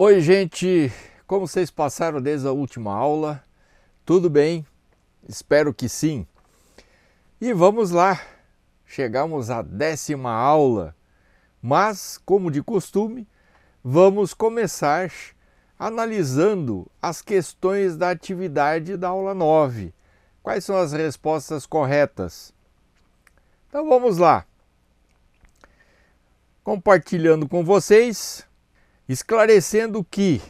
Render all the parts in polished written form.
Oi, gente! Como vocês passaram desde a última aula? Tudo bem? Espero que sim. E vamos lá! Chegamos à 10ª aula, mas, como de costume, vamos começar analisando as questões da atividade da aula 9. Quais são as respostas corretas? Então vamos lá! Compartilhando com vocês, esclarecendo que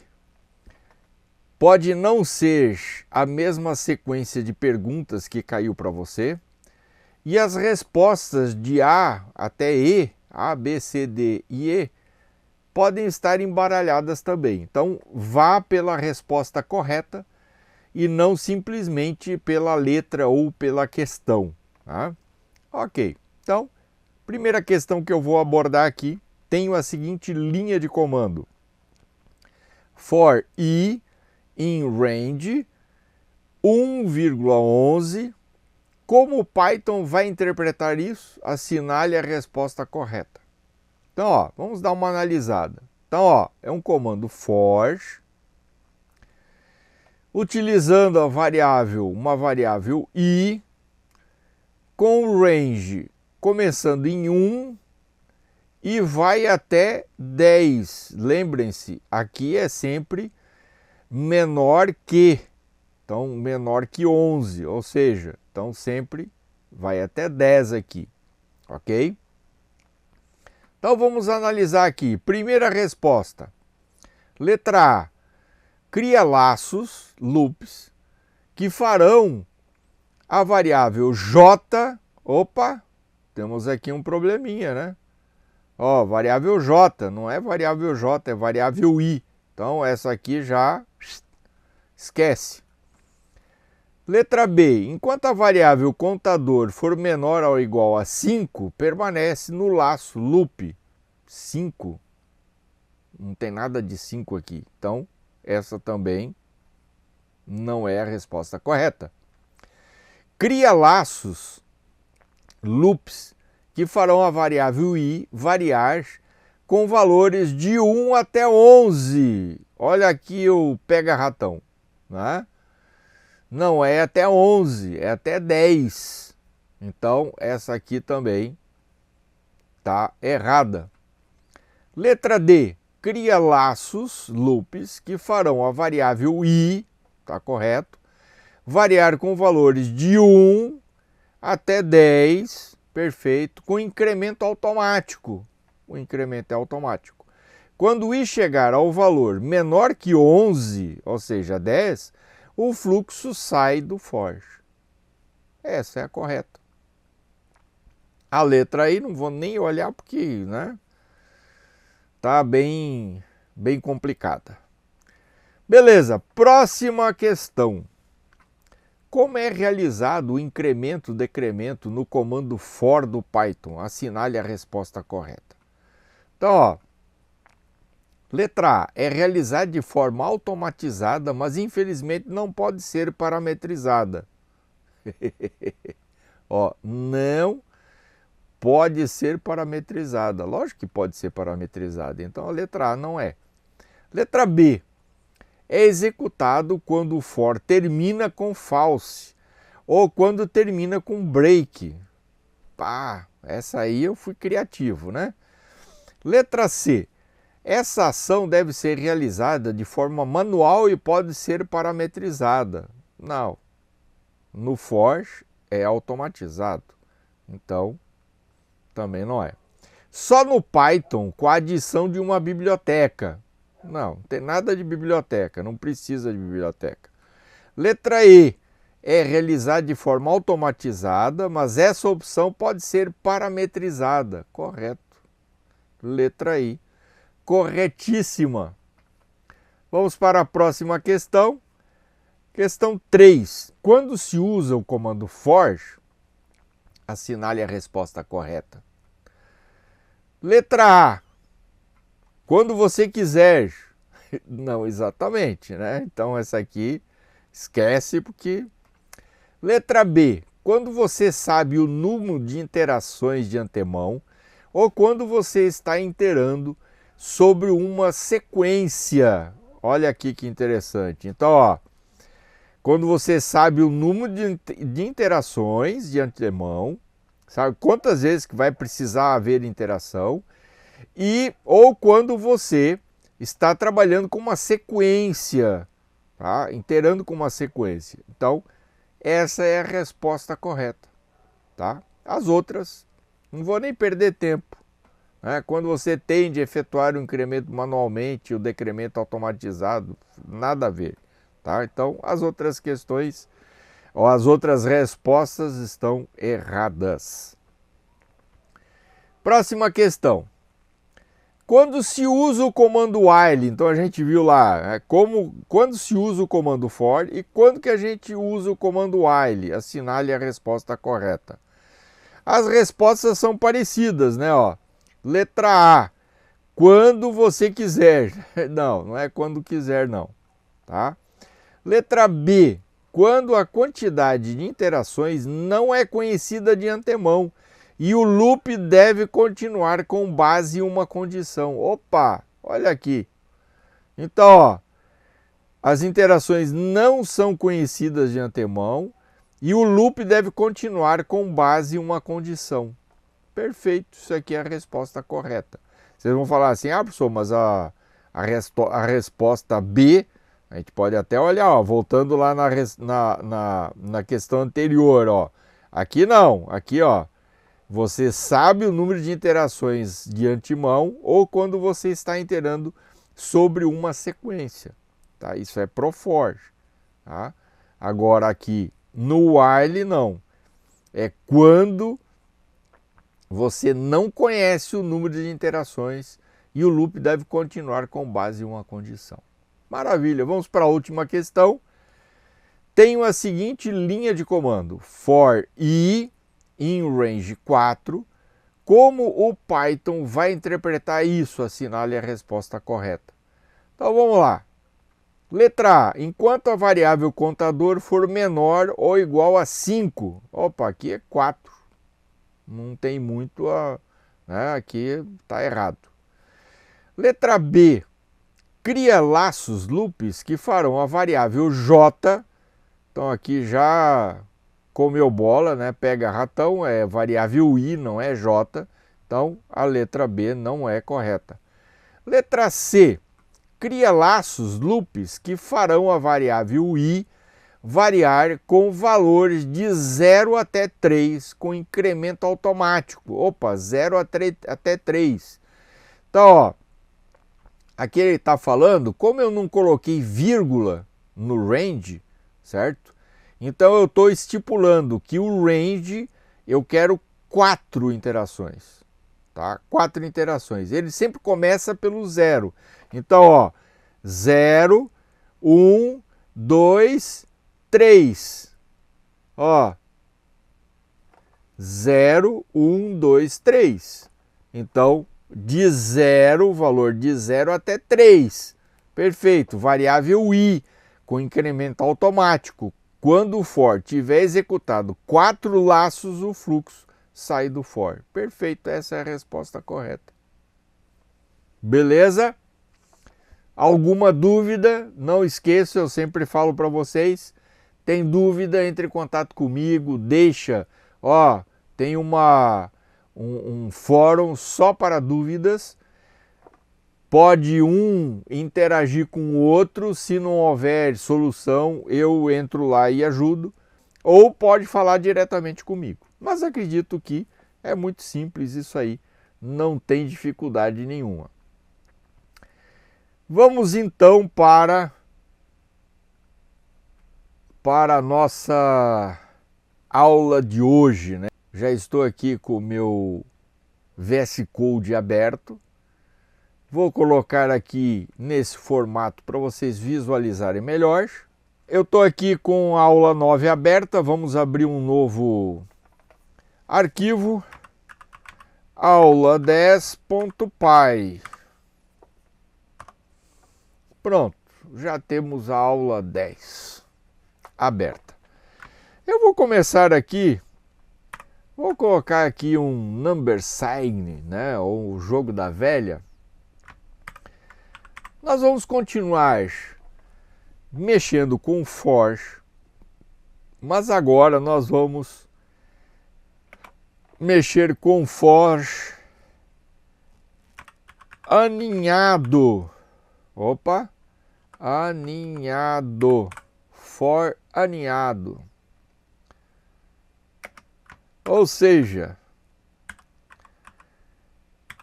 pode não ser a mesma sequência de perguntas que caiu para você e as respostas de A até E, A, B, C, D e E, podem estar embaralhadas também. Então, vá pela resposta correta e não simplesmente pela letra ou pela questão. Tá? Ok, então, primeira questão que eu vou abordar aqui, tenho a seguinte linha de comando. For I in range 1,11, como o Python vai interpretar isso? Assinale a resposta correta. Então, ó, vamos dar uma analisada. Então, ó, é um comando for, utilizando a variável, uma variável I, com o range começando em 1 e vai até 10. Lembrem-se, aqui é sempre menor que, então menor que 11, ou seja, então sempre vai até 10 aqui, ok? Então vamos analisar aqui. Primeira resposta, letra A, cria laços, loops, que farão a variável j, opa, temos aqui um probleminha, né? Ó, variável j, não é variável j, é variável i. Então essa aqui já esquece. Letra B, enquanto a variável contador for menor ou igual a 5, permanece no laço loop 5. Não tem nada de 5 aqui. Então essa também não é a resposta correta. Cria laços, loops, que farão a variável i variar com valores de 1 até 11. Olha aqui o pega-ratão, né? Não é até 11, é até 10. Então, essa aqui também está errada. Letra D, cria laços, loops, que farão a variável i, está correto, variar com valores de 1 até 10, perfeito, com incremento automático. O incremento é automático. Quando i chegar ao valor menor que 11, ou seja, 10, o fluxo sai do for. Essa é a correta. A letra I não vou nem olhar porque, né, tá bem complicada. Beleza, próxima questão. Como é realizado o incremento e decremento no comando for do Python? Assinale a resposta correta. Então, ó, letra A, é realizada de forma automatizada, mas infelizmente não pode ser parametrizada. Ó, não pode ser parametrizada. Lógico que pode ser parametrizada, então a letra A não é. Letra B, é executado quando o for termina com false ou quando termina com break. Pá, essa aí eu fui criativo, né? Letra C, essa ação deve ser realizada de forma manual e pode ser parametrizada. Não, no for é automatizado, então também não é. Só no Python com a adição de uma biblioteca. Não tem nada de biblioteca, não precisa de biblioteca. Letra E, é realizada de forma automatizada, mas essa opção pode ser parametrizada. Correto. Letra I, corretíssima. Vamos para a próxima questão. Questão 3. Quando se usa o comando for, assinale a resposta correta. Letra A, quando você quiser. Não exatamente, né? Então essa aqui esquece porque... Letra B, quando você sabe o número de interações de antemão ou quando você está iterando sobre uma sequência. Olha aqui que interessante. Então, ó, quando você sabe o número de interações de antemão, sabe quantas vezes que vai precisar haver interação, ou quando você está trabalhando com uma sequência, tá? Interando com uma sequência. Então, essa é a resposta correta, tá? As outras, não vou nem perder tempo. Quando você tem de efetuar o incremento manualmente, o decremento automatizado, nada a ver. Tá? Então, as outras questões, ou as outras respostas estão erradas. Próxima questão. Quando se usa o comando while, então a gente viu lá, quando se usa o comando for e quando que a gente usa o comando while, assinale a resposta correta. As respostas são parecidas, né? Ó, letra A, quando você quiser. Não é quando quiser, não. Tá? Letra B, quando a quantidade de interações não é conhecida de antemão e o loop deve continuar com base em uma condição. Opa, olha aqui. Então, ó, as interações não são conhecidas de antemão e o loop deve continuar com base em uma condição. Perfeito, isso aqui é a resposta correta. Vocês vão falar assim, professor, mas a resposta B, a gente pode até olhar, ó, voltando lá na questão anterior, ó. Aqui não, aqui ó, você sabe o número de interações de antemão ou quando você está iterando sobre uma sequência, tá? Isso é pro for, tá? Agora aqui no while não, é quando você não conhece o número de interações e o loop deve continuar com base em uma condição. Maravilha, vamos para a última questão. Tenho a seguinte linha de comando, for i in range 4. Como o Python vai interpretar isso? Assinale a resposta correta. Então vamos lá. Letra A, enquanto a variável contador for menor ou igual a 5. Opa, aqui é 4. Não tem muito a... aqui está errado. Letra B, cria laços loops que farão a variável j, então aqui já comeu bola, né? Pega ratão, é variável i, não é j, então a letra B não é correta. Letra C, cria laços loops que farão a variável i variar com valores de 0 até 3, com incremento automático. Opa, 0 até 3. Então, ó, aqui ele está falando, como eu não coloquei vírgula no range, certo? Então eu estou estipulando que o range eu quero 4 interações, tá? 4 interações. Ele sempre começa pelo 0. Então, ó, 0, 1, 2, 3. Ó, 0, 1, 2, 3. Então, de 0, o valor de 0 até 3. Perfeito. Variável i, com incremento automático. Quando o for tiver executado 4 laços, o fluxo sai do for. Perfeito, essa é a resposta correta. Beleza? Alguma dúvida? Não esqueça, eu sempre falo para vocês, tem dúvida, entre em contato comigo, deixa, ó, tem um fórum só para dúvidas, pode um interagir com o outro, se não houver solução, eu entro lá e ajudo, ou pode falar diretamente comigo. Mas acredito que é muito simples isso aí, não tem dificuldade nenhuma. Vamos então para a nossa aula de hoje, né? Já estou aqui com o meu VS Code aberto. Vou colocar aqui nesse formato para vocês visualizarem melhor. Eu estou aqui com a aula 9 aberta, vamos abrir um novo arquivo, aula10.py. Pronto, já temos a aula 10 aberta. Eu vou começar aqui, vou colocar aqui um number sign, né, ou o jogo da velha. Nós vamos continuar mexendo com for, mas agora nós vamos mexer com for aninhado. Opa, aninhado, for aninhado. Ou seja,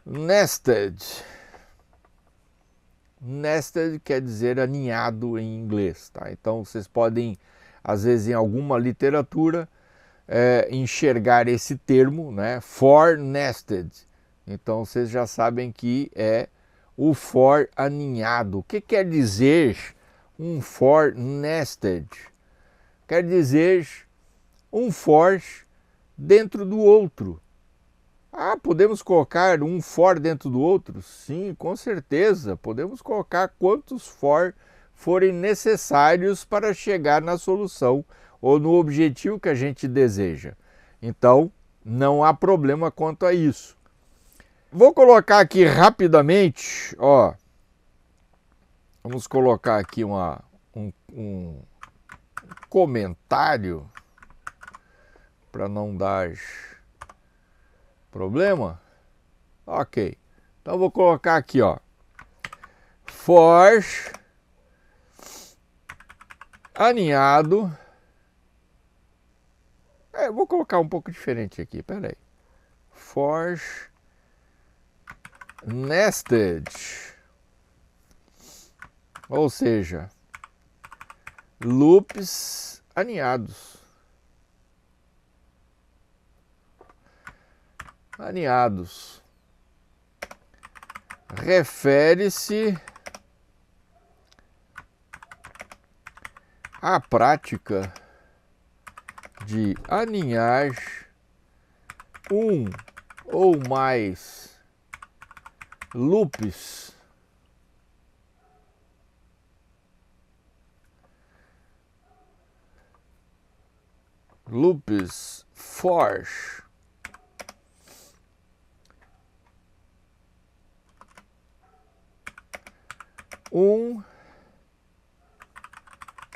nested. Nested quer dizer aninhado em inglês, tá? Então vocês podem, às vezes em alguma literatura, enxergar esse termo, né? For nested. Então vocês já sabem que é o for aninhado. O que quer dizer um for nested? Quer dizer um for dentro do outro. Ah, podemos colocar um for dentro do outro? Sim, com certeza. Podemos colocar quantos for forem necessários para chegar na solução ou no objetivo que a gente deseja. Então, não há problema quanto a isso. Vou colocar aqui rapidamente, ó. Vamos colocar aqui um comentário para não dar problema. Ok, então vou colocar aqui, ó, for aninhado. Vou colocar um pouco diferente aqui, peraí. For nested, ou seja, loops aninhados. Aninhados refere-se à prática de aninhar um ou mais loops for um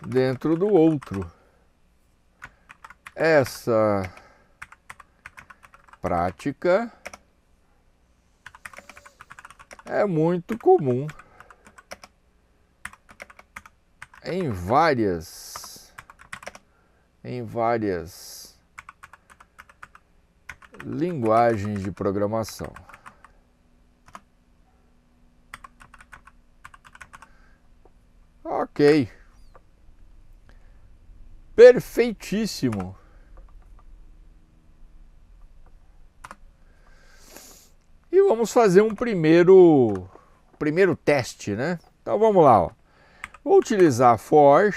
dentro do outro. Essa prática é muito comum em várias linguagens de programação. Ok, perfeitíssimo. E vamos fazer um primeiro teste, né? Então vamos lá, ó. Vou utilizar for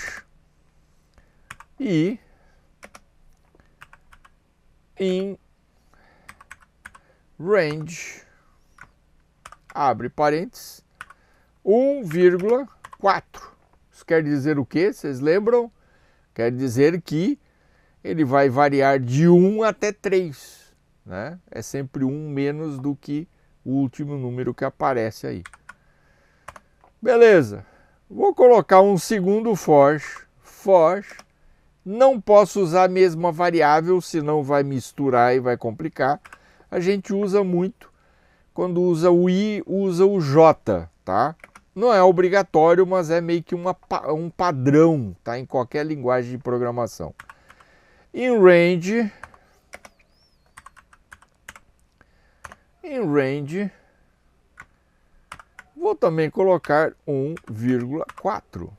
e in range, abre parênteses, 1,4. Isso quer dizer o quê? Vocês lembram? Quer dizer que ele vai variar de 1 até 3, né? É sempre 1 menos do que o último número que aparece aí. Beleza. Vou colocar um segundo for. Não posso usar a mesma variável, senão vai misturar e vai complicar. A gente usa muito. Quando usa o i, usa o j, tá? Não é obrigatório, mas é meio que um padrão, tá? Em qualquer linguagem de programação. In range, vou também colocar 1,4.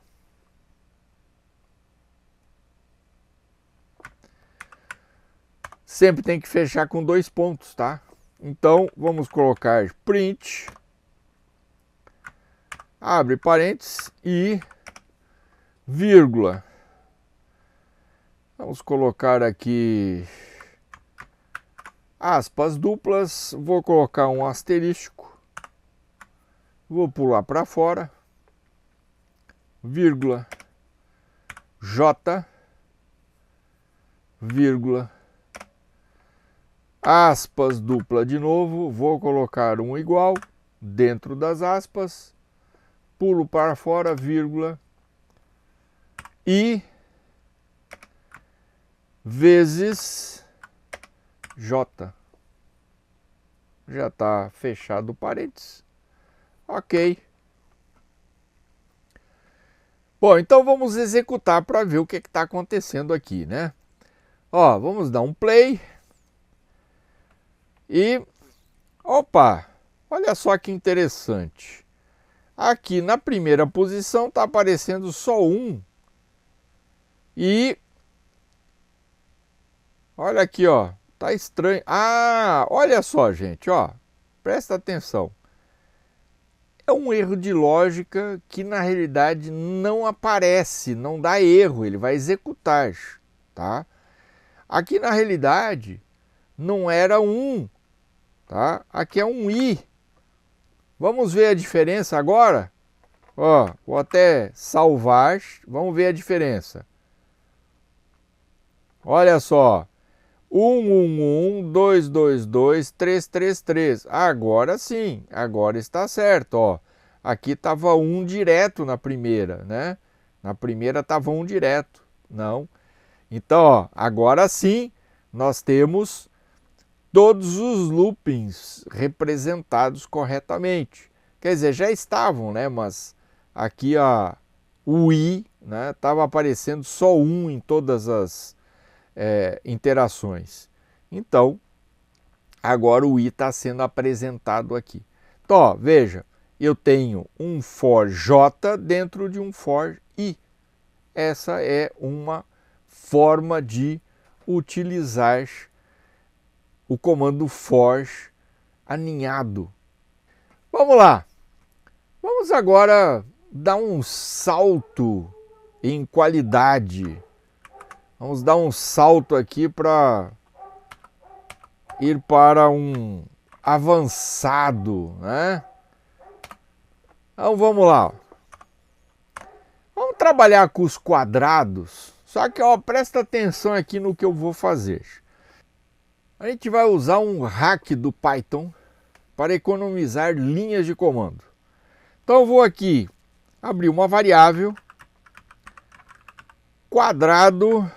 Sempre tem que fechar com 2 pontos, tá? Então, vamos colocar print, abre parênteses e vírgula. Vamos colocar aqui aspas duplas, vou colocar um asterístico, vou pular para fora, vírgula, j, vírgula, aspas dupla de novo, vou colocar um igual dentro das aspas, pulo para fora, vírgula, I vezes J. Já está fechado o parênteses. Ok. Bom, então vamos executar para ver o que está acontecendo aqui, né? Ó, vamos dar um play. E, opa, olha só que interessante. Aqui na primeira posição está aparecendo só 1. E, olha aqui, ó, tá estranho. Ah, olha só, gente, ó, presta atenção. É um erro de lógica que na realidade não aparece, não dá erro, ele vai executar, tá? Aqui na realidade não era 1, tá? Aqui é um I. Vamos ver a diferença agora? Ó, vou até salvar, vamos ver a diferença. Olha só, 111, 222, 333. Agora sim, agora está certo, ó. Aqui estava 1 direto na primeira, né? Na primeira estava 1 direto, não. Então, ó, agora sim, nós temos todos os loopings representados corretamente. Quer dizer, já estavam, né? Mas aqui ó, o I, né? Estava aparecendo só 1 em todas as interações. Então, agora o I está sendo apresentado aqui. Então, ó, veja, eu tenho um for J dentro de um for I. Essa é uma forma de utilizar o comando for aninhado. Vamos lá. Vamos agora dar um salto em qualidade. Vamos dar um salto aqui para ir para um avançado, né? Então vamos lá. Vamos trabalhar com os quadrados. Só que ó, presta atenção aqui no que eu vou fazer. A gente vai usar um hack do Python para economizar linhas de comando. Então eu vou aqui abrir uma variável quadrado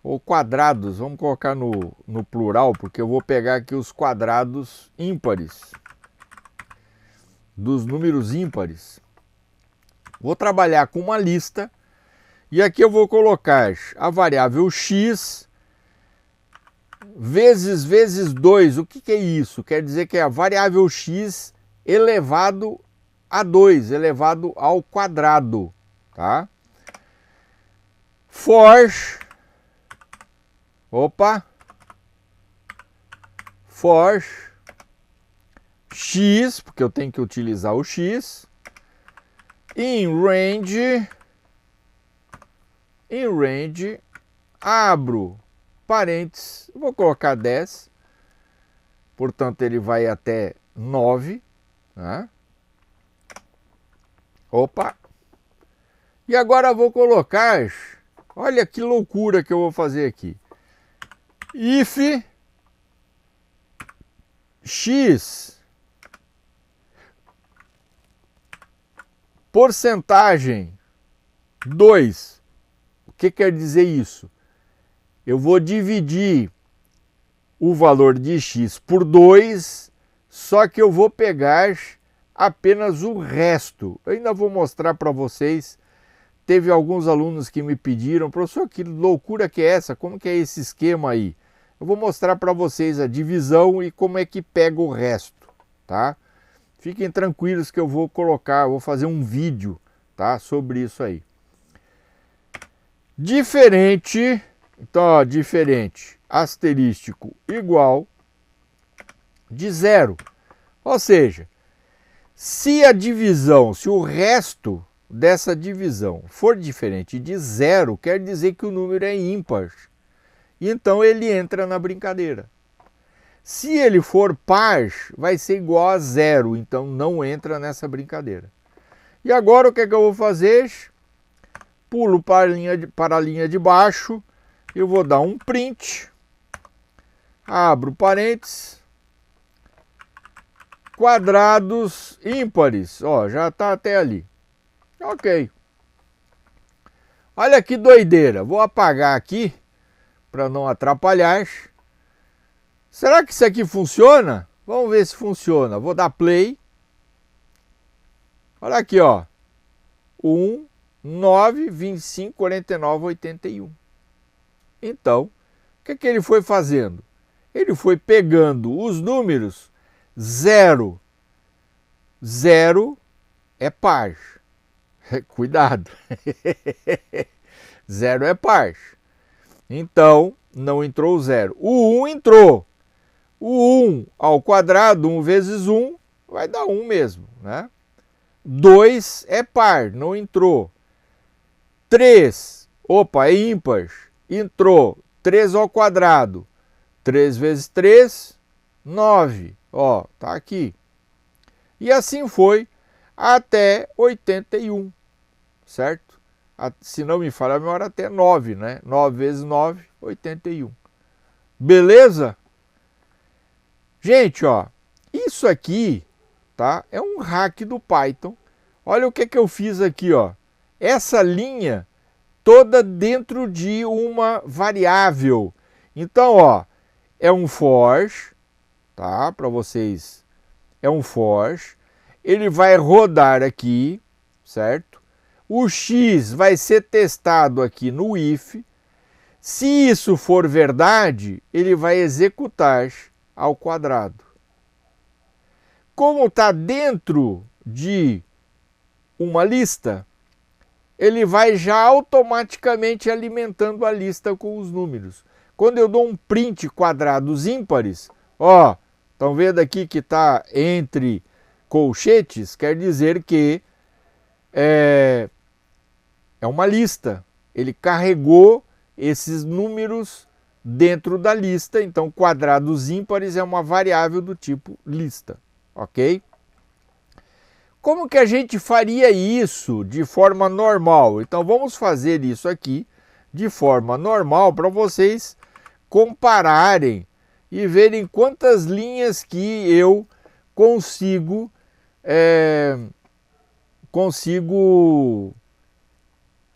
ou quadrados, vamos colocar no plural, porque eu vou pegar aqui os quadrados ímpares, dos números ímpares. Vou trabalhar com uma lista, e aqui eu vou colocar a variável x vezes 2. O que é isso? Quer dizer que é a variável x elevado a 2, elevado ao quadrado, tá? For x, porque eu tenho que utilizar o x, in range, abro parênteses, vou colocar 10, portanto ele vai até 9, né? Opa! E agora eu vou colocar, olha que loucura que eu vou fazer aqui. If x porcentagem 2. O que quer dizer isso? Eu vou dividir o valor de x por 2, só que eu vou pegar apenas o resto. Eu ainda vou mostrar para vocês. Teve alguns alunos que me pediram, professor, que loucura que é essa? Como que é esse esquema aí? Eu vou mostrar para vocês a divisão e como é que pega o resto, tá? Fiquem tranquilos que eu vou colocar, vou fazer um vídeo, tá, sobre isso aí. Diferente, então, ó, diferente, asterístico igual de 0. Ou seja, se a divisão, se o resto dessa divisão for diferente de 0, quer dizer que o número é ímpar. E então ele entra na brincadeira. Se ele for par, vai ser igual a 0, então não entra nessa brincadeira. E agora o que é que eu vou fazer? Pulo para a linha de baixo, eu vou dar um print, abro parênteses, quadrados ímpares. Ó, já está até ali. Ok. Olha que doideira. Vou apagar aqui para não atrapalhar. Será que isso aqui funciona? Vamos ver se funciona. Vou dar play. Olha aqui, ó. 1, 9, 25, 49, 81. Então, o que ele foi fazendo? Ele foi pegando os números 0. 0 é par. Cuidado. 0 é par. Então, não entrou o 0. O 1 entrou. O 1 ao quadrado, 1 vezes 1, vai dar 1 mesmo, né? 2 é par, não entrou. 3, opa, é ímpar, entrou. 3 ao quadrado, 3 vezes 3, 9. Ó, tá aqui. E assim foi até 81, certo? Se não me falha a memória, até 9, né? 9 vezes 9, 81. Beleza? Gente, ó, isso aqui, tá? É um hack do Python. Olha o que eu fiz aqui, ó. Essa linha toda dentro de uma variável. Então, ó, é um for, tá? Para vocês, é um for. Ele vai rodar aqui, certo? O x vai ser testado aqui no if. Se isso for verdade, ele vai executar ao quadrado. Como está dentro de uma lista, ele vai já automaticamente alimentando a lista com os números. Quando eu dou um print quadrados ímpares, ó, estão vendo aqui que está entre colchetes, quer dizer que é uma lista. Ele carregou esses números dentro da lista, então quadrados ímpares é uma variável do tipo lista, ok? Como que a gente faria isso de forma normal? Então vamos fazer isso aqui de forma normal para vocês compararem e verem quantas linhas que eu consigo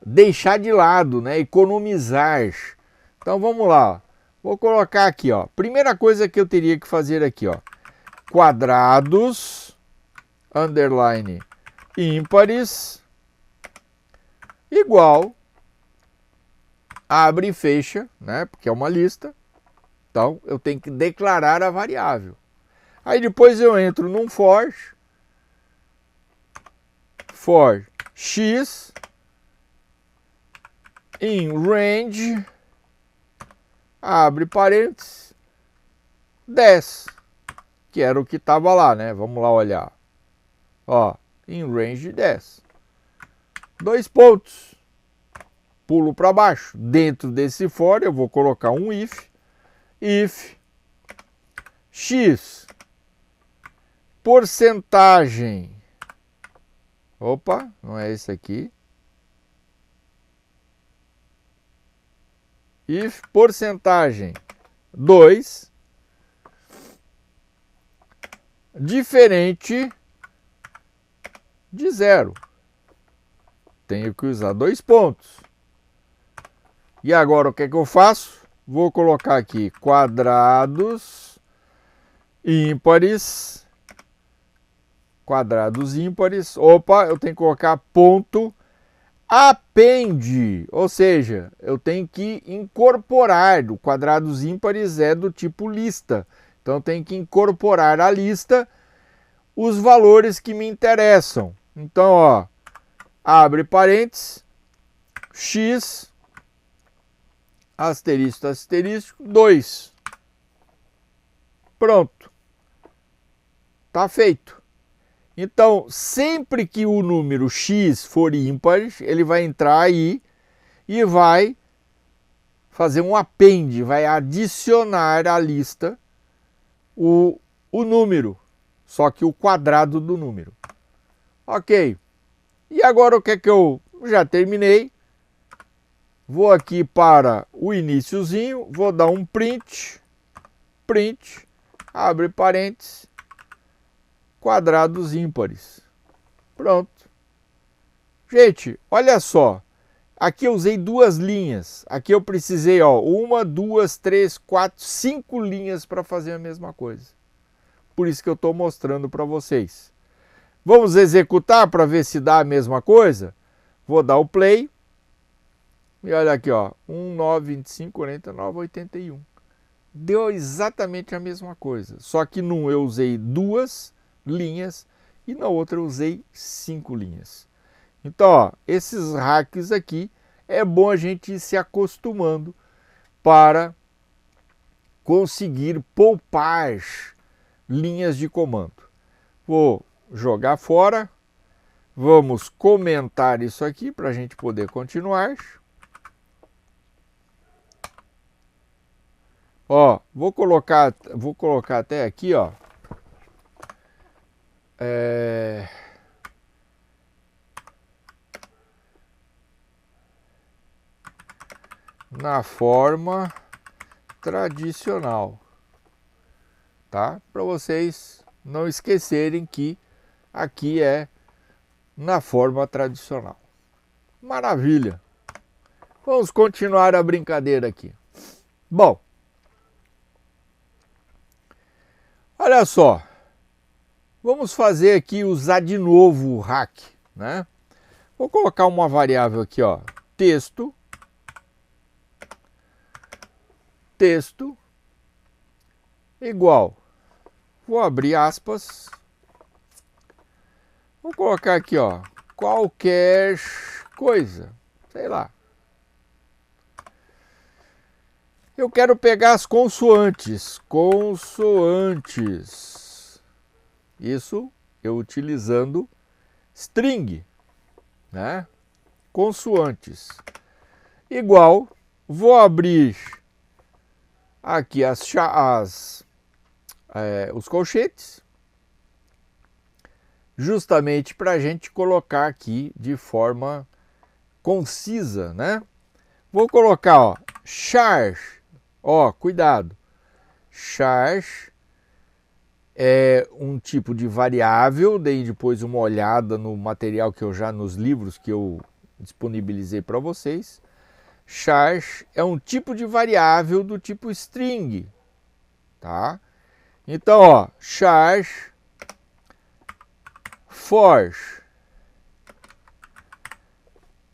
deixar de lado, né? Economizar. Então vamos lá, vou colocar aqui, ó. Primeira coisa que eu teria que fazer aqui, ó, quadrados, underline, ímpares, igual, abre e fecha, né? Porque é uma lista. Então eu tenho que declarar a variável. Aí depois eu entro num for x in range, abre parênteses, 10, que era o que estava lá, né? Vamos lá olhar. Ó, in range 10. 2 pontos. Pulo para baixo. Dentro desse for eu vou colocar um if x porcentagem. Opa, não é esse aqui. If porcentagem 2 diferente de 0. Tenho que usar 2 pontos. E agora o que é que eu faço? Vou colocar aqui quadrados ímpares. Quadrados ímpares. Opa, eu tenho que colocar ponto append, ou seja, eu tenho que incorporar. O quadrados ímpares é do tipo lista, então eu tenho que incorporar à lista os valores que me interessam. Então, ó, abre parênteses, x, asterisco, asterisco, 2. Pronto. Tá feito. Então, sempre que o número x for ímpar, ele vai entrar aí e vai fazer um append, vai adicionar à lista o número, só que o quadrado do número. Ok. E agora o que é que eu já terminei? Vou aqui para o iniciozinho, vou dar um print, abre parênteses, quadrados ímpares. Pronto. Gente, olha só. Aqui eu usei duas linhas. Aqui eu precisei, ó, 1, 2, 3, 4, 5 linhas para fazer a mesma coisa. Por isso que eu estou mostrando para vocês. Vamos executar para ver se dá a mesma coisa? Vou dar o play. E olha aqui, ó. 1, 9, 25, 49, 81. Deu exatamente a mesma coisa. Só que num eu usei duas linhas e na outra eu usei 5 linhas. Então, ó, esses hacks aqui é bom a gente ir se acostumando para conseguir poupar linhas de comando. Vou jogar fora. Vamos comentar isso aqui para a gente poder continuar. Ó, vou colocar até aqui, ó. Na forma tradicional, tá? Para vocês não esquecerem que aqui é na forma tradicional. Maravilha! Vamos continuar a brincadeira aqui. Bom, olha só, vamos fazer aqui, usar de novo o hack, né? Vou colocar uma variável aqui, ó, texto, igual, vou abrir aspas, vou colocar aqui, ó, qualquer coisa, sei lá. Eu quero pegar as consoantes, isso eu utilizando string, né? Consoantes, igual, vou abrir aqui os colchetes, justamente para a gente colocar aqui de forma concisa, né? Vou colocar, ó, char, ó, cuidado, char é um tipo de variável, dei depois uma olhada no material que eu já, nos livros que eu disponibilizei para vocês. Char é um tipo de variável do tipo string, tá? Então, ó, char for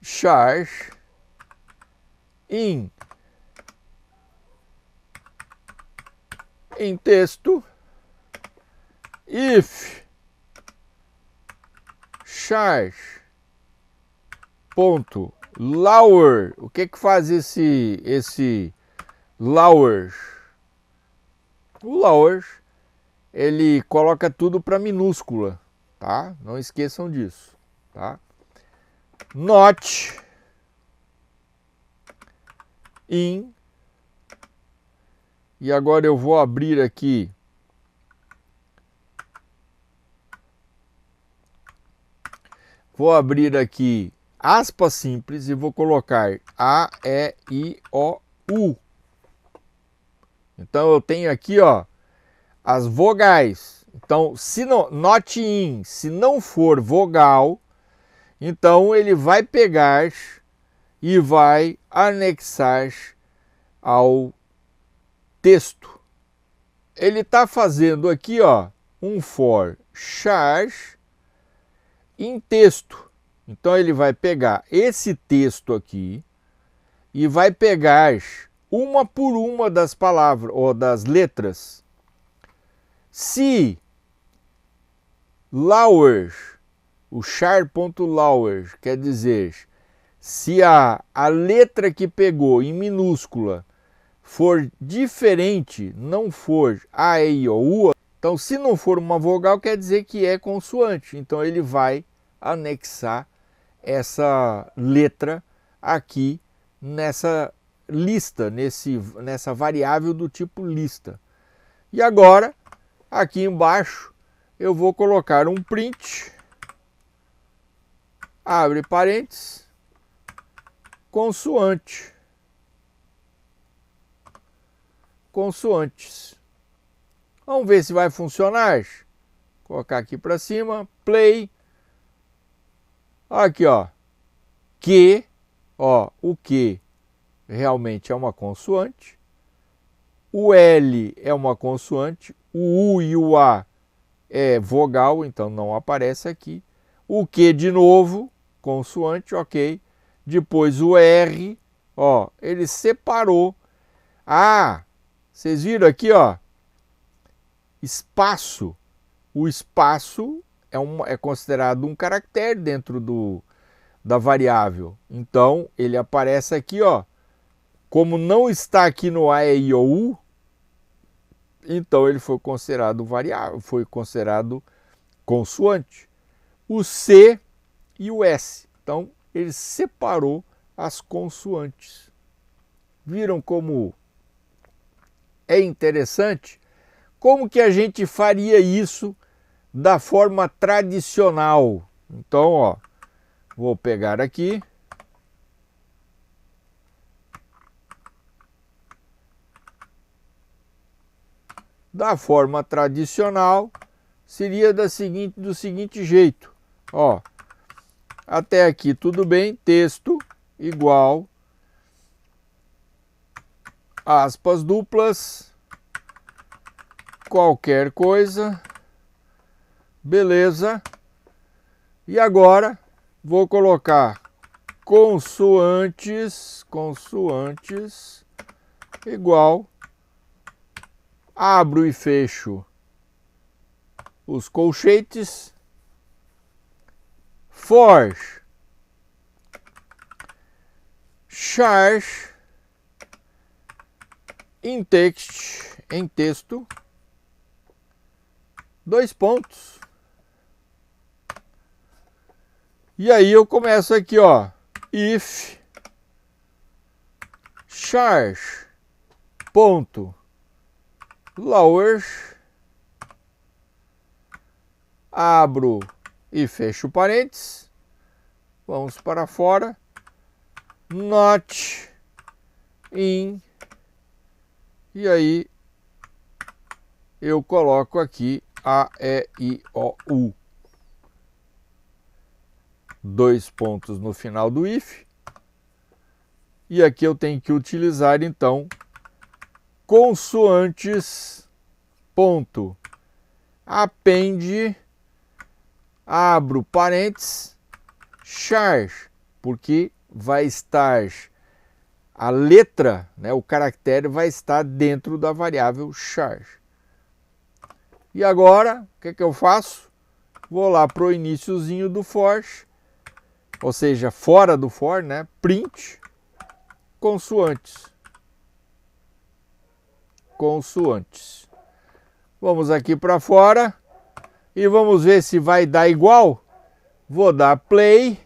char em texto if char ponto lower. O que faz esse lower? O lower, ele coloca tudo para minúscula, tá? Não esqueçam disso, tá? Not in, e agora eu vou abrir aqui aspas simples e vou colocar A, E, I, O, U. Então eu tenho aqui, ó, as vogais. Então, se não, not in, se não for vogal, então ele vai pegar e vai anexar ao texto. Ele está fazendo aqui, ó, um for char em texto. Então ele vai pegar esse texto aqui e vai pegar uma por uma das palavras ou das letras. Se lower, o char.lower, quer dizer, se a letra que pegou em minúscula for diferente, não for A, E, I, O, U, então se não for uma vogal, quer dizer que é consoante. Então ele vai anexar essa letra aqui nessa lista, nessa variável do tipo lista. E agora, aqui embaixo, eu vou colocar um print, abre parênteses, consoante, consoantes. Vamos ver se vai funcionar. colocar aqui para cima, play. Aqui, ó, Q, ó, o Q realmente é uma consoante, o L é uma consoante, o U e o A é vogal, então não aparece aqui. O Q de novo, consoante, ok. Depois o R, ó, ele separou. Ah, vocês viram aqui, ó, espaço. O espaço é considerado um caractere dentro da variável. Então, ele aparece aqui, ó, como não está aqui no A, E, I, O, U, então ele foi considerado variável, foi considerado consoante. O C e o S. Então, ele separou as consoantes. Viram como é interessante? Como que a gente faria isso da forma tradicional? Então, ó, vou pegar aqui. Da forma tradicional, seria do seguinte jeito. Ó, até aqui tudo bem, texto igual, aspas duplas, qualquer coisa, beleza. E agora vou colocar consoantes igual, abro e fecho os colchetes, for charge in text, em texto, dois pontos. E aí eu começo aqui, ó, if charge ponto lower, abro e fecho parênteses, vamos para fora, not in, e aí eu coloco aqui A, E, I, O, U. Dois pontos no final do if. E aqui eu tenho que utilizar, então, consoantes, ponto, append, abro parênteses, charge, porque vai estar a letra, né, o caractere vai estar dentro da variável charge. E agora, o que eu faço? Vou lá para o iniciozinho do for, ou seja, fora do for, né, print, consoantes. Vamos aqui para fora e vamos ver se vai dar igual. Vou dar play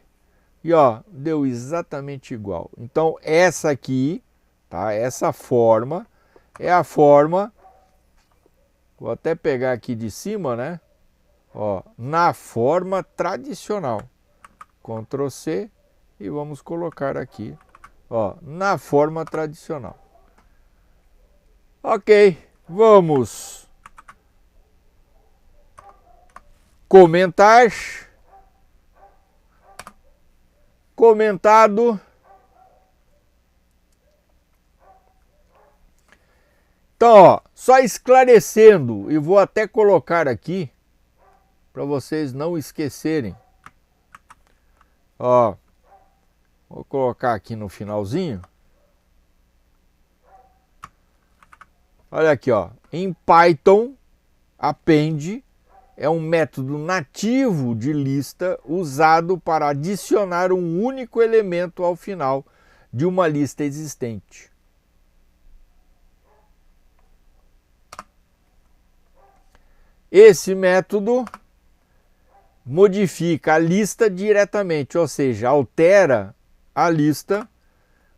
e ó, deu exatamente igual. Então essa aqui, tá? Essa forma é a forma. Vou até pegar aqui de cima, né? Ó, na forma tradicional. Ctrl C e vamos colocar aqui, ó, na forma tradicional. Ok, vamos comentar. Comentado. Então, ó, só esclarecendo, e vou até colocar aqui para vocês não esquecerem. Ó, vou colocar aqui no finalzinho. Olha aqui, ó, em Python, append é um método nativo de lista usado para adicionar um único elemento ao final de uma lista existente. Esse método modifica a lista diretamente, ou seja, altera a lista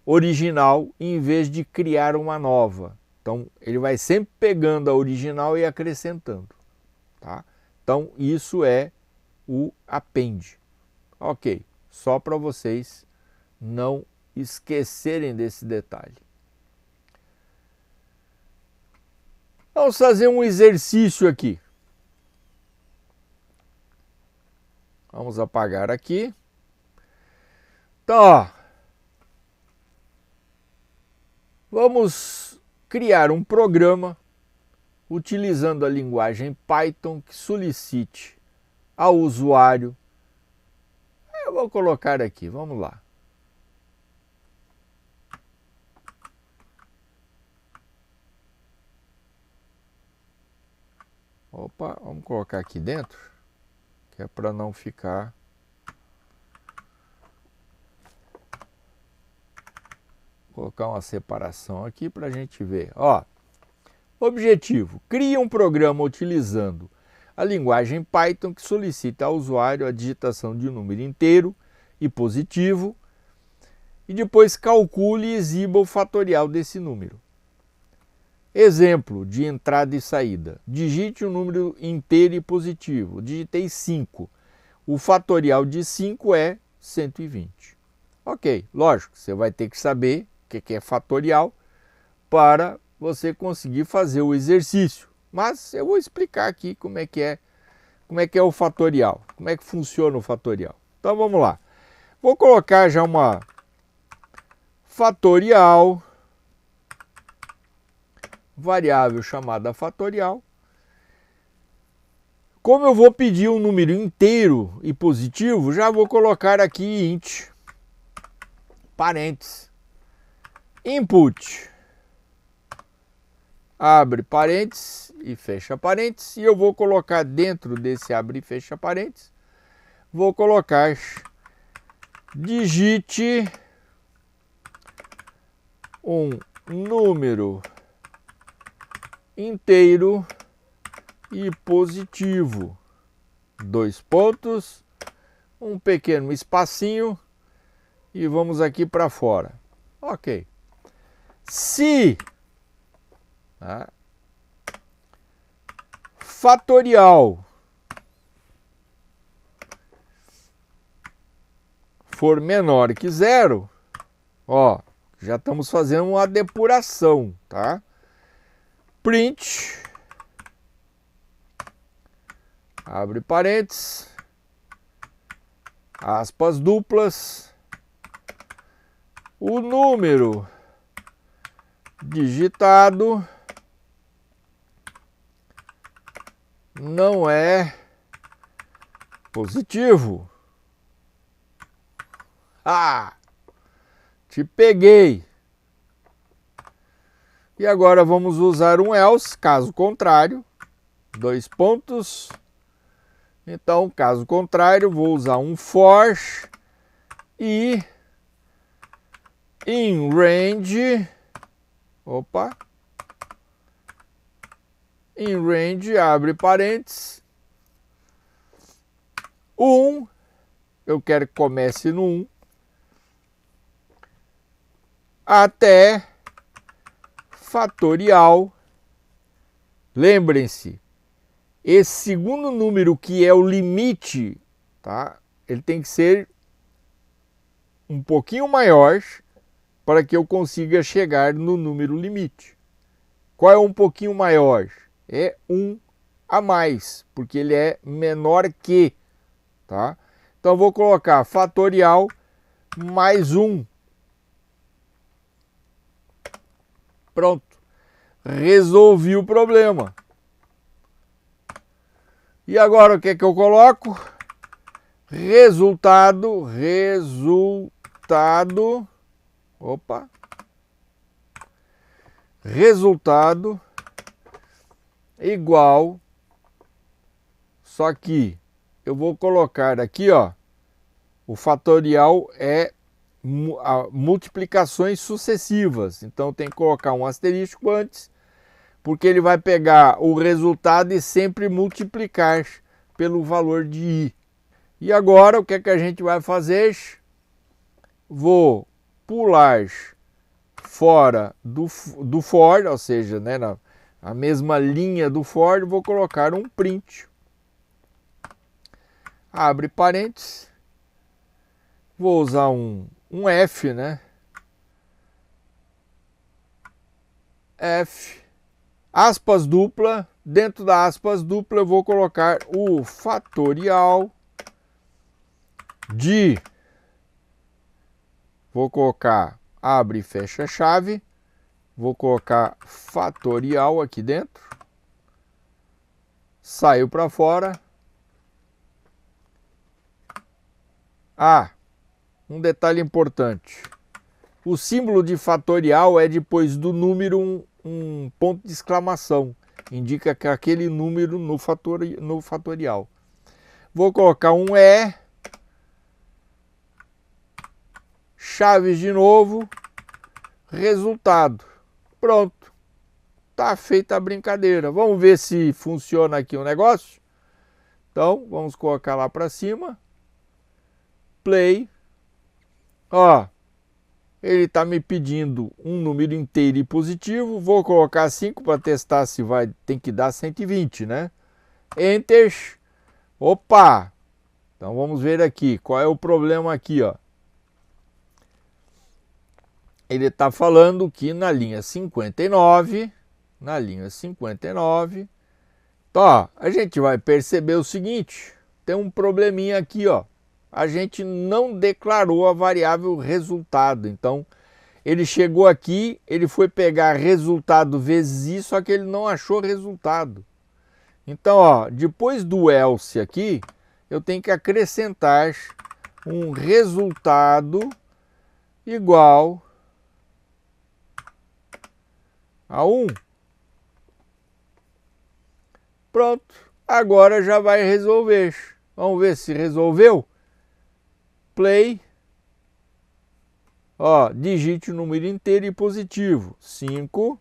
original em vez de criar uma nova. Então, ele vai sempre pegando a original e acrescentando, tá? Então, isso é o append. Ok, só para vocês não esquecerem desse detalhe. Vamos fazer um exercício aqui. Vamos apagar aqui. Então, ó, vamos criar um programa utilizando a linguagem Python que solicite ao usuário. Eu vou colocar aqui, vamos lá. Opa, vamos colocar aqui dentro, que é para não ficar... Vou colocar uma separação aqui para a gente ver. Ó, objetivo: cria um programa utilizando a linguagem Python que solicita ao usuário a digitação de um número inteiro e positivo e depois calcule e exiba o fatorial desse número. Exemplo de entrada e saída. Digite um número inteiro e positivo. Digitei 5. O fatorial de 5 é 120. Ok, lógico, você vai ter que saber o que é fatorial para você conseguir fazer o exercício. Mas eu vou explicar aqui como é que é o fatorial, como é que funciona o fatorial. Então vamos lá. Vou colocar já uma fatorial, variável chamada fatorial. Como eu vou pedir um número inteiro e positivo, já vou colocar aqui int, parênteses, input, abre parênteses e fecha parênteses, e eu vou colocar dentro desse abre e fecha parênteses, vou colocar digite um número inteiro e positivo, dois pontos, um pequeno espacinho e vamos aqui para fora. Ok. Se fatorial for menor que zero, ó, já estamos fazendo uma depuração, tá? Print, abre parênteses, aspas duplas, o número digitado não é positivo. Ah, te peguei. E agora vamos usar um else, caso contrário, dois pontos. Então, caso contrário, vou usar um for e in range, in range, abre parênteses, 1, eu quero que comece no 1, até fatorial. Lembrem-se, esse segundo número que é o limite, tá? Ele tem que ser um pouquinho maior para que eu consiga chegar no número limite. Qual é um pouquinho maior? É 1 a mais, porque ele é menor que, tá? Então eu vou colocar fatorial mais 1. Pronto. Resolvi o problema. E agora o que é que eu coloco? Resultado igual, só que eu vou colocar aqui, ó, o fatorial é multiplicações sucessivas, então tem que colocar um asterisco antes, porque ele vai pegar o resultado e sempre multiplicar pelo valor de i. E agora o que é que a gente vai fazer? Vou pular fora do for, ou seja, né, a mesma linha do for, vou colocar um print. Abre parênteses. Vou usar um F, né? F, aspas dupla. Dentro da aspas dupla eu vou colocar o fatorial de, vou colocar, abre e fecha a chave, vou colocar fatorial aqui dentro, saiu para fora. Ah, um detalhe importante, o símbolo de fatorial é depois do número um ponto de exclamação, indica que é aquele número no fatorial. Vou colocar um E, chaves de novo, resultado. Pronto, tá feita a brincadeira. Vamos ver se funciona aqui o negócio? Então, vamos colocar lá para cima. Play. Ó, ele está me pedindo um número inteiro e positivo. Vou colocar 5 para testar se vai. Tem que dar 120, né? Enter. Opa! Então vamos ver aqui. Qual é o problema aqui, ó? Ele está falando que na linha 59, então, ó, a gente vai perceber o seguinte, tem um probleminha aqui, ó. A gente não declarou a variável resultado, então ele chegou aqui, ele foi pegar resultado vezes isso, só que ele não achou resultado. Então, ó, depois do else aqui, eu tenho que acrescentar um resultado igual a 1. Pronto, agora já vai resolver. Vamos ver se resolveu. Play. Ó, digite o número inteiro e positivo. 5.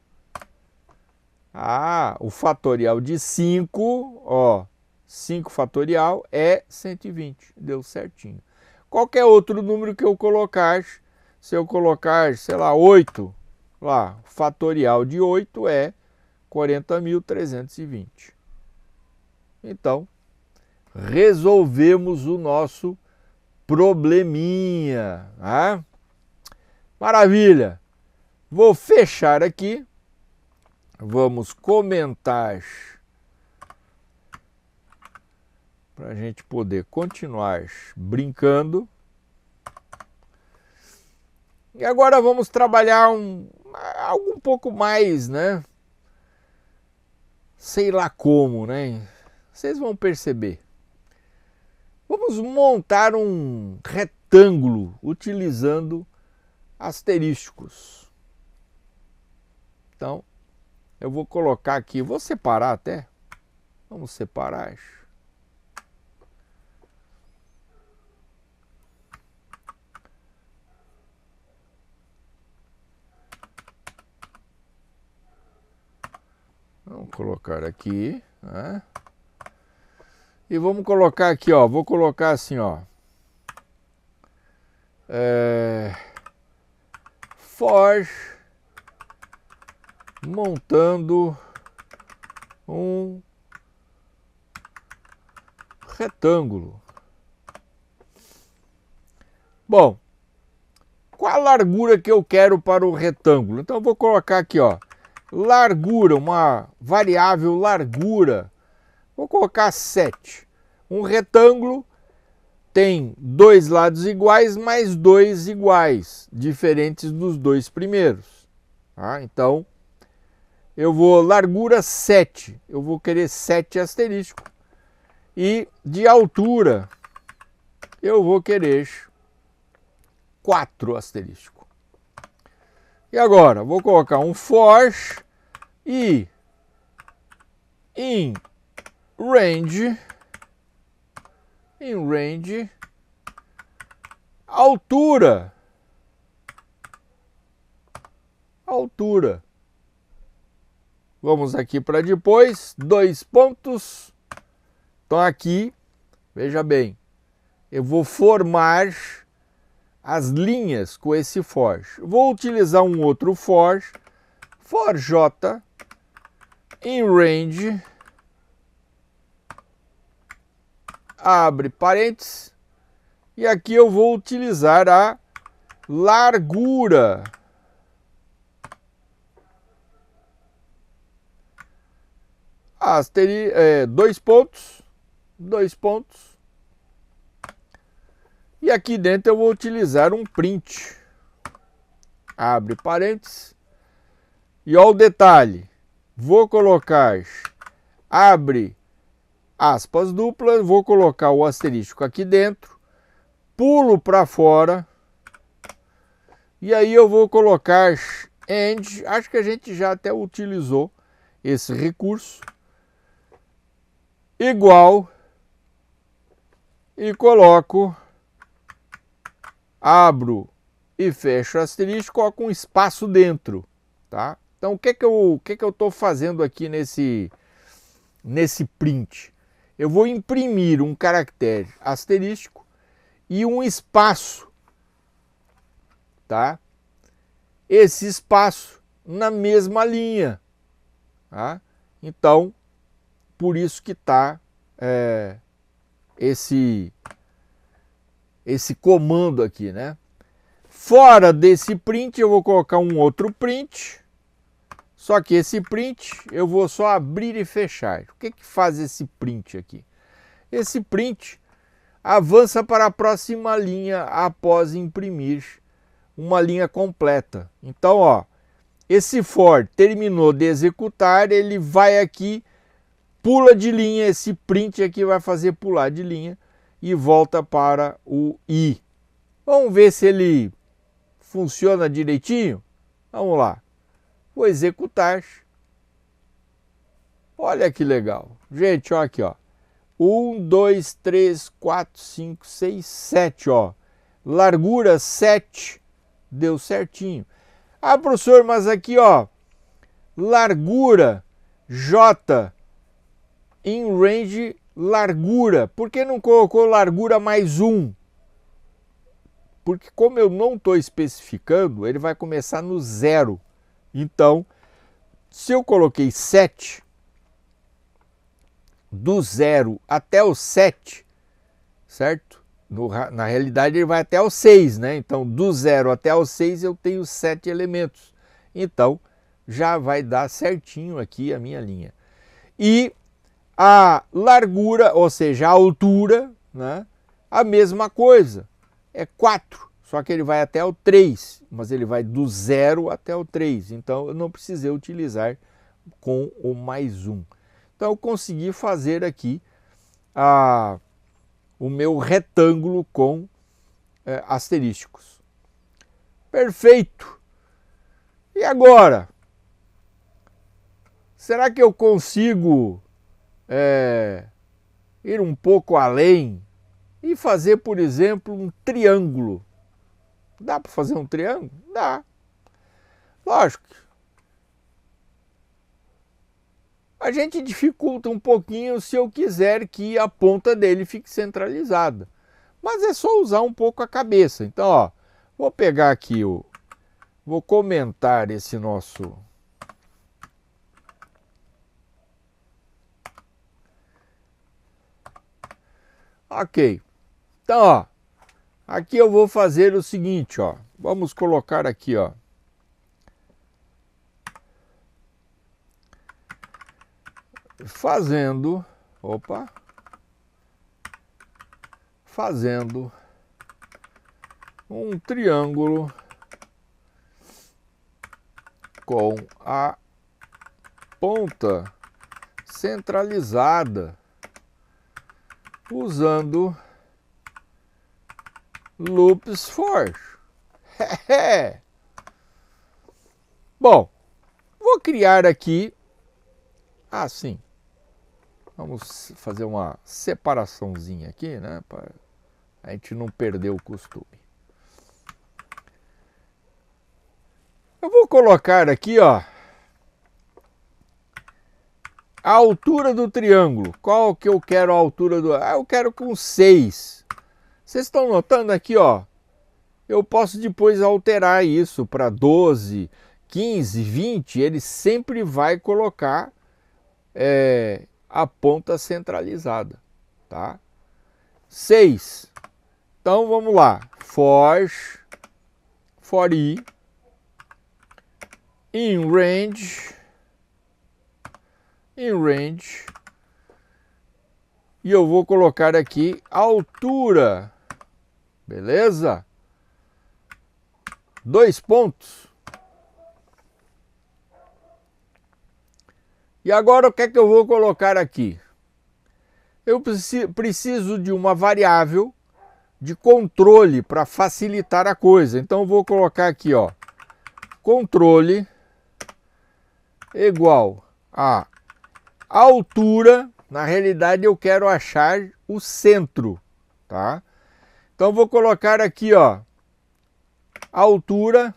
Ah, o fatorial de 5, ó, 5 fatorial é 120. Deu certinho. Qualquer outro número que eu colocar, se eu colocar, sei lá, 8, lá, fatorial de 8 é 40.320. Então, resolvemos o nosso probleminha. Tá? Maravilha! Vou fechar aqui. Vamos comentar para a gente poder continuar brincando. E agora vamos trabalhar algo um pouco mais, né? Sei lá como, né? Vocês vão perceber. Vamos montar um retângulo utilizando asterísticos. Então, eu vou colocar aqui, vou separar até. Vamos separar. Vamos colocar aqui, né? E vamos colocar aqui, ó. Vou colocar assim, ó. For montando um retângulo. Bom, qual a largura que eu quero para o retângulo? Então eu vou colocar aqui, ó, largura, uma variável largura. Vou colocar 7. Um retângulo tem 2 lados iguais mais 2 iguais, diferentes dos 2 primeiros. Tá? Então, eu vou largura 7, eu vou querer 7 asterisco. E de altura, eu vou querer 4 asterisco. E agora, vou colocar um for e in range, altura. Vamos aqui para depois, 2 pontos. Então aqui, veja bem, eu vou formar as linhas com esse for. Vou utilizar um outro for j in range, abre parênteses, e aqui eu vou utilizar a largura. Dois pontos. E aqui dentro eu vou utilizar um print. Abre parênteses. E olha o detalhe. Vou colocar, abre aspas duplas, vou colocar o asterístico aqui dentro, pulo para fora, e aí eu vou colocar AND, acho que a gente já até utilizou esse recurso, igual, e coloco, abro e fecho o asterístico, coloco um espaço dentro, tá? Então o que eu estou fazendo aqui nesse print? Eu vou imprimir um caractere asterístico e um espaço, tá? Esse espaço na mesma linha, tá? Então, por isso que está esse comando aqui, né? Fora desse print eu vou colocar um outro print, só que esse print eu vou só abrir e fechar. O que faz esse print aqui? Esse print avança para a próxima linha após imprimir uma linha completa. Então, ó, esse for terminou de executar, ele vai aqui, pula de linha, esse print aqui vai fazer pular de linha e volta para o i. Vamos ver se ele funciona direitinho? Vamos lá. Vou executar. Olha que legal. Gente, ó aqui, ó. 1, 2, 3, 4, 5, 6, 7, ó. Largura 7. Deu certinho. Ah, professor, mas aqui, ó. Largura J em range largura. Por que não colocou largura mais 1? Porque como eu não estou especificando, ele vai começar no 0. Então, se eu coloquei 7, do 0 até o 7, certo? Na realidade ele vai até o 6, né? Então, do 0 até o 6 eu tenho 7 elementos. Então, já vai dar certinho aqui a minha linha. E a largura, ou seja, a altura, né? A mesma coisa, é 4. Só que ele vai até o 3, mas ele vai do 0 até o 3. Então, eu não precisei utilizar com o mais 1. Então, eu consegui fazer aqui o meu retângulo com asterísticos. Perfeito! E agora? Será que eu consigo ir um pouco além e fazer, por exemplo, um triângulo? Dá para fazer um triângulo? Dá. Lógico. A gente dificulta um pouquinho se eu quiser que a ponta dele fique centralizada. Mas é só usar um pouco a cabeça. Então, ó, vou pegar aqui, vou comentar esse nosso... Ok. Então, ó, aqui eu vou fazer o seguinte, ó. Vamos colocar aqui, ó. Fazendo um triângulo com a ponta centralizada usando loops for. Bom, vou criar aqui assim. Vamos fazer uma separaçãozinha aqui, né, para a gente não perder o costume. Eu vou colocar aqui, ó, a altura do triângulo. Qual que eu quero a altura do... eu quero com 6. Vocês estão notando aqui, ó, eu posso depois alterar isso para 12, 15, 20, ele sempre vai colocar a ponta centralizada, tá? 6. Então vamos lá. For i in range e eu vou colocar aqui a altura Beleza? 2 pontos. E agora o que é que eu vou colocar aqui? Eu preciso de uma variável de controle para facilitar a coisa. Então eu vou colocar aqui, ó, controle igual a altura. Na realidade eu quero achar o centro, tá? Então eu vou colocar aqui, ó, altura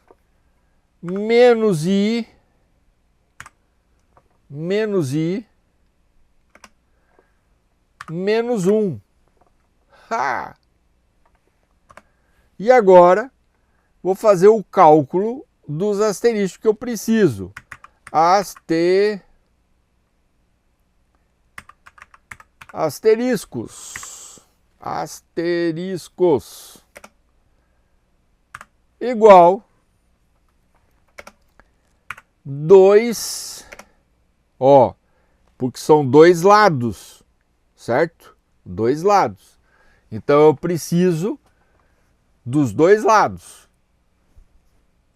menos i menos 1. Ha! E agora vou fazer o cálculo dos asteriscos que eu preciso. Asteriscos igual 2, ó, porque são 2 lados, certo? 2 lados. Então eu preciso dos 2 lados.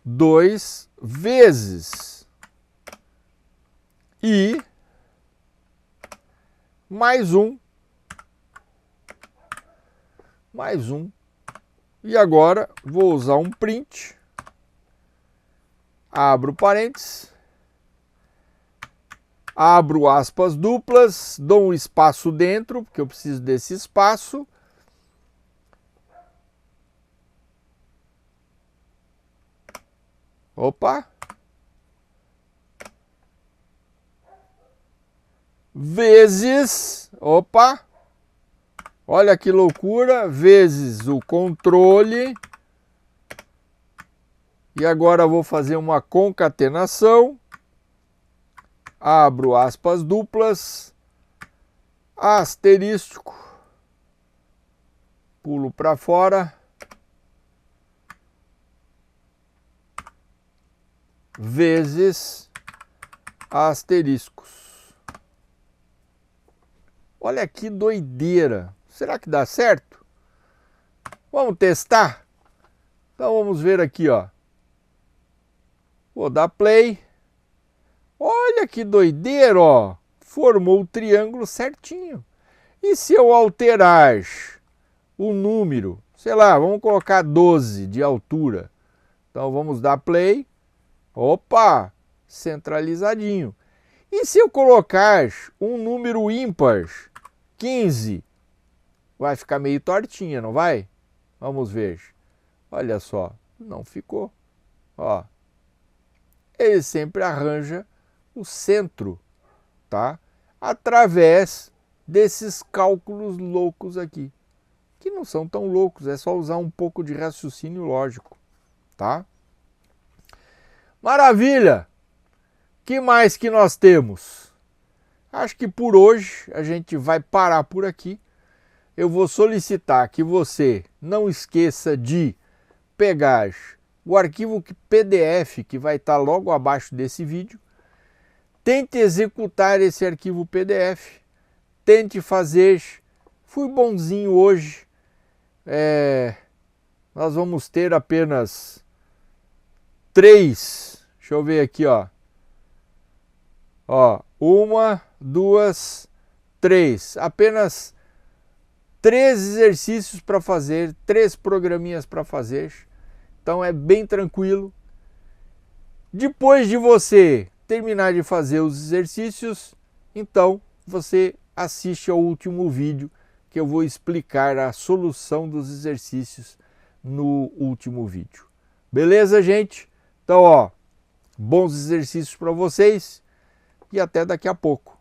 2 vezes i mais 1. Mais 1. E agora vou usar um print. Abro parênteses. Abro aspas duplas. Dou um espaço dentro, porque eu preciso desse espaço. Opa! Vezes, opa! Olha que loucura, vezes o controle. E agora vou fazer uma concatenação. Abro aspas duplas. Asterístico. Pulo para fora. Vezes asteriscos. Olha que doideira. Será que dá certo? Vamos testar? Então vamos ver aqui, ó. Vou dar play. Olha que doideira, ó. Formou o triângulo certinho. E se eu alterar o número, sei lá, vamos colocar 12 de altura. Então vamos dar play. Opa, centralizadinho. E se eu colocar um número ímpar, 15, vai ficar meio tortinha, não vai? Vamos ver. Olha só, não ficou. Ó, ele sempre arranja o centro, tá? Através desses cálculos loucos aqui, que não são tão loucos, é só usar um pouco de raciocínio lógico, tá? Maravilha! Que mais que nós temos? Acho que por hoje a gente vai parar por aqui. Eu vou solicitar que você não esqueça de pegar o arquivo PDF que vai estar logo abaixo desse vídeo. Tente executar esse arquivo PDF. Tente fazer. Fui bonzinho hoje. Nós vamos ter apenas 3. Deixa eu ver aqui, ó. Ó, 1, 2, 3. Apenas 3 exercícios para fazer, 3 programinhas para fazer. Então é bem tranquilo. Depois de você terminar de fazer os exercícios, então você assiste ao último vídeo que eu vou explicar a solução dos exercícios no último vídeo. Beleza, gente? Então, ó, bons exercícios para vocês e até daqui a pouco.